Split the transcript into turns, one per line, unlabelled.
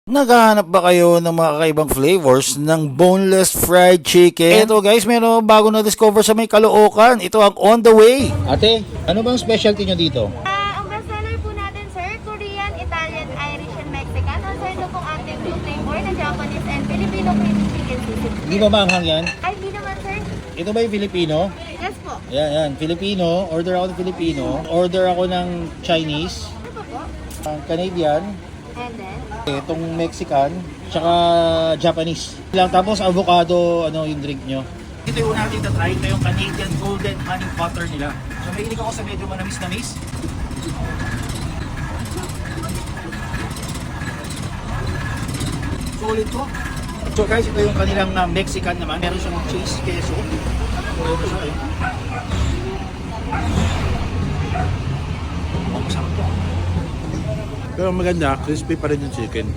Naghahanap ba kayo ng mga kakaibang flavors ng boneless fried chicken? Ito guys, meron bago na discover sa may Caloocan. Ito ang on the way. Ate, ano bang specialty nyo dito?
Ang bestseller po natin, sir, Korean, Italian, Irish, and Mexican. Also, ito pong ating blue flavor na Japanese and Filipino creamy chicken seasoning.
Di ba maanghang yan?
Ay, di naman, sir.
Ito ba yung Filipino?
Yes po.
Yan. Filipino. Order ako ng Filipino. Order ako ng Chinese.
Ano po po?
Canadian.
And then,
Itong Mexican. Tsaka Japanese. Lang, tapos avocado, yung drink nyo. Ito yung natin try. Ito yung Canadian Golden Honey Butter nila. So mahilig ako sa medyo manamis-namis. Solid to. So guys, ito yung kanilang Mexican naman. Meron siyang cheese queso. Ito siya eh.
Pero maganda, crispy pa rin yung chicken.